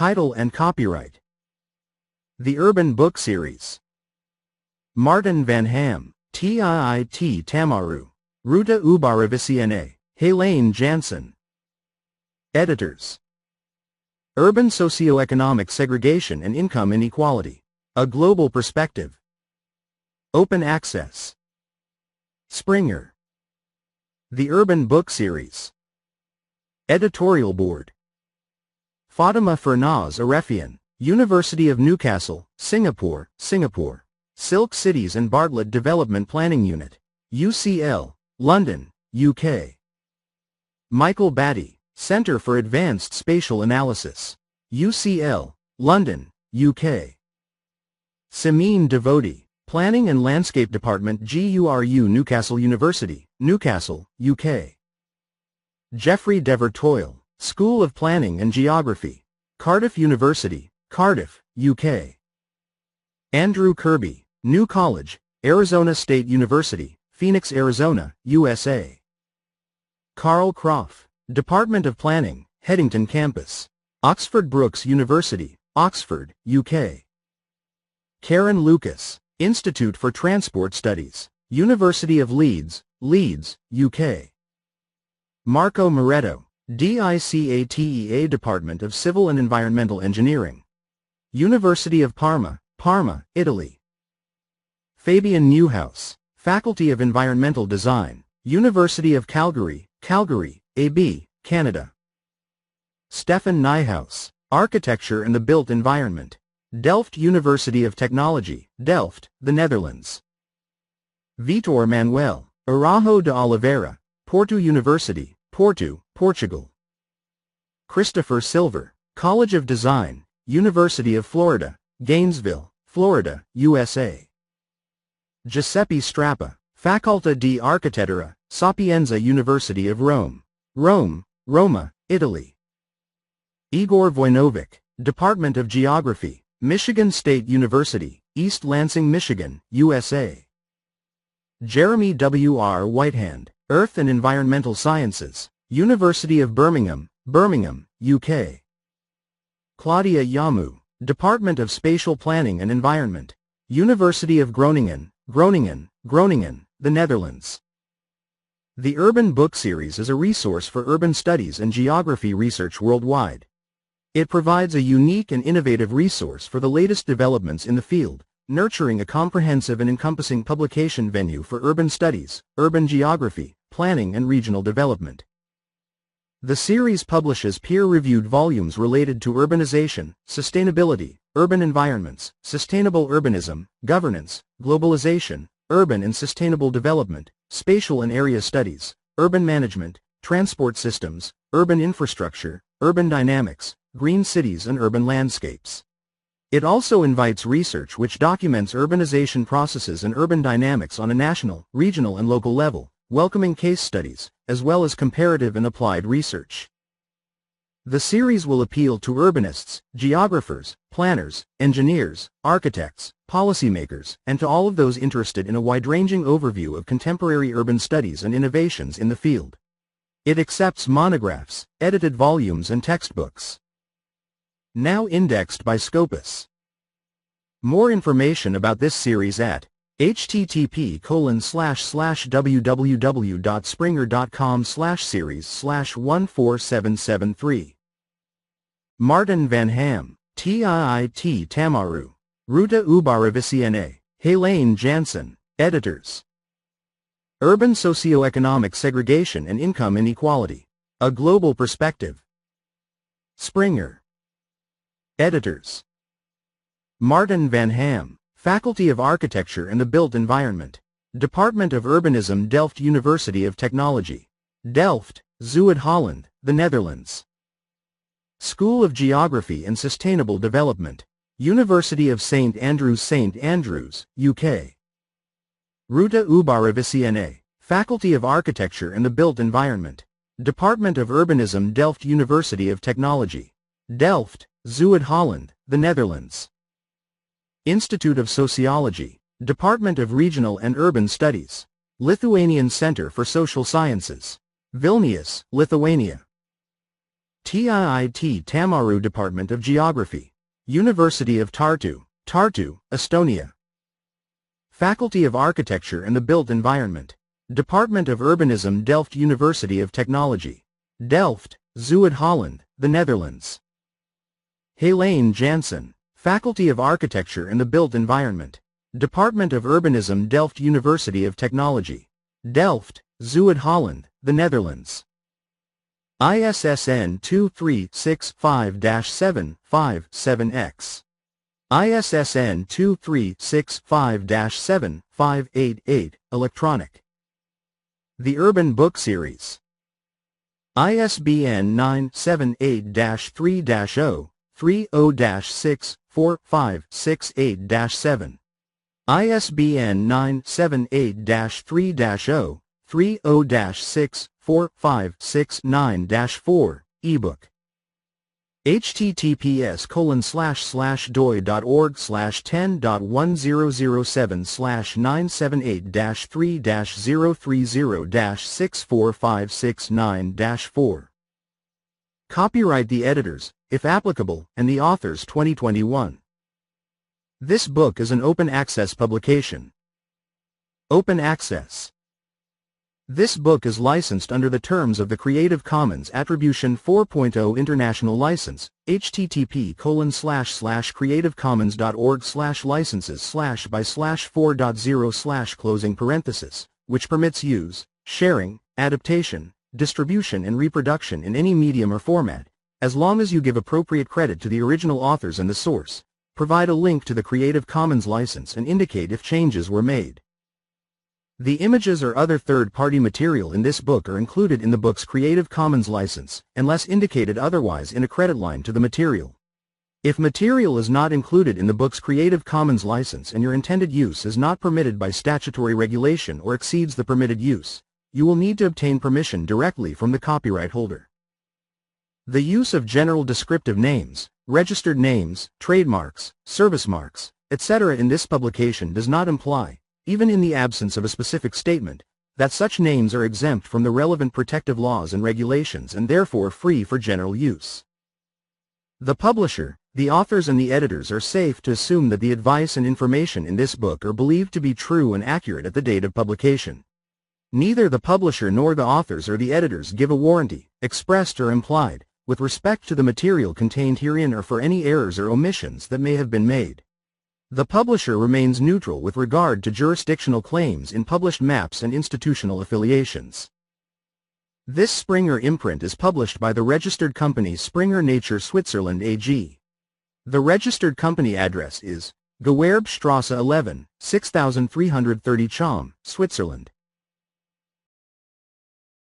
Title and copyright. The Urban Book Series. Martin van Ham, Tiit Tamaru, Ruta Ubariviciene, Helene Jansen. Editors. Urban Socio-Economic Segregation and Income Inequality. A Global Perspective. Open Access. Springer. The Urban Book Series. Editorial Board. Fatima Fernaz Arefian, University of Newcastle, Singapore, Singapore. Silk Cities and Bartlett Development Planning Unit, UCL, London, UK. Michael Batty, Centre for Advanced Spatial Analysis, UCL, London, UK. Simine Devotee, Planning and Landscape Department, GURU Newcastle University, Newcastle, UK. Geoffrey Devertoil, School of Planning and Geography, Cardiff University, Cardiff, UK. Andrew Kirby, New College, Arizona State University, Phoenix, Arizona, USA. Carl Croft, Department of Planning, Headington Campus, Oxford Brookes University, Oxford, UK. Karen Lucas, Institute for Transport Studies, University of Leeds, Leeds, UK. Marco Moretto, DICATEA Department of Civil and Environmental Engineering, University of Parma, Parma, Italy. Fabian Newhouse, Faculty of Environmental Design, University of Calgary, Calgary, AB, Canada. Stefan Nijhuis, Architecture and the Built Environment, Delft University of Technology, Delft, the Netherlands. Vitor Manuel, Araújo de Oliveira, Porto University, Porto, Portugal. Christopher Silver, College of Design, University of Florida, Gainesville, Florida, USA. Giuseppe Strappa, Facoltà di Architettura, Sapienza University of Rome, Rome, Roma, Italy. Igor Vojnovic, Department of Geography, Michigan State University, East Lansing, Michigan, USA. Jeremy W. R. Whitehand, Earth and Environmental Sciences, University of Birmingham, Birmingham, UK. Claudia Yamu, Department of Spatial Planning and Environment, University of Groningen, Groningen, Groningen, the Netherlands. The Urban Book Series is a resource for urban studies and geography research worldwide. It provides a unique and innovative resource for the latest developments in the field, nurturing a comprehensive and encompassing publication venue for urban studies, urban geography, planning and regional development. The series publishes peer-reviewed volumes related to urbanization, sustainability, urban environments, sustainable urbanism, governance, globalization, urban and sustainable development, spatial and area studies, urban management, transport systems, urban infrastructure, urban dynamics, green cities and urban landscapes. It also invites research which documents urbanization processes and urban dynamics on a national, regional and local level, welcoming case studies, as well as comparative and applied research. The series will appeal to urbanists, geographers, planners, engineers, architects, policymakers, and to all of those interested in a wide-ranging overview of contemporary urban studies and innovations in the field. It accepts monographs, edited volumes and textbooks. Now indexed by Scopus. More information about this series at http://www.springer.com/series/14773. Martin van Ham, Tiit Tamaru, Ruta Ubariviciene, Helene Jansen, Editors. Urban Socio-Economic Segregation and Income Inequality. A Global Perspective. Springer. Editors. Martin van Ham, Faculty of Architecture and the Built Environment, Department of Urbanism, Delft University of Technology, Delft, Zuid-Holland, the Netherlands. School of Geography and Sustainable Development, University of St Andrews, UK. Ruta Ubariviciene, Faculty of Architecture and the Built Environment, Department of Urbanism, Delft University of Technology, Delft, Zuid-Holland, the Netherlands. Institute of Sociology, Department of Regional and Urban Studies, Lithuanian Center for Social Sciences, Vilnius, Lithuania. TIIT Tamaru Department of Geography. University of Tartu, Tartu, Estonia. Faculty of Architecture and the Built Environment. Department of Urbanism Delft University of Technology. Delft, Zuid-Holland, the Netherlands. Helene Jansen. Faculty of Architecture and the Built Environment. Department of Urbanism Delft University of Technology. Delft, Zuid-Holland, the Netherlands. ISSN 2365-757X. ISSN 2365-7588, electronic. The Urban Book Series. ISBN 978-3-0-30-64568-7. ISBN 978-30-64569-4, ebook. https://doi.org/10.1007/978-3-030-64569-4. Copyright the editors, if applicable, and the authors 2021. This book is an open access publication. Open access. This book is licensed under the terms of the Creative Commons Attribution 4.0 International License, http://creativecommons.org/licenses/by/4.0/closing parenthesis, which permits use, sharing, adaptation, distribution and reproduction in any medium or format, as long as you give appropriate credit to the original authors and the source. Provide a link to the Creative Commons license and indicate if changes were made. The images or other third-party material in this book are included in the book's Creative Commons license, unless indicated otherwise in a credit line to the material. If material is not included in the book's Creative Commons license and your intended use is not permitted by statutory regulation or exceeds the permitted use, you will need to obtain permission directly from the copyright holder. The use of general descriptive names, registered names, trademarks, service marks, etc. in this publication does not imply, even in the absence of a specific statement, that such names are exempt from the relevant protective laws and regulations and therefore free for general use. The publisher, the authors and the editors are safe to assume that the advice and information in this book are believed to be true and accurate at the date of publication. Neither the publisher nor the authors or the editors give a warranty, expressed or implied, with respect to the material contained herein or for any errors or omissions that may have been made. The publisher remains neutral with regard to jurisdictional claims in published maps and institutional affiliations. This Springer imprint is published by the registered company Springer Nature Switzerland AG. The registered company address is Gewerbstrasse 11, 6330 Cham, Switzerland.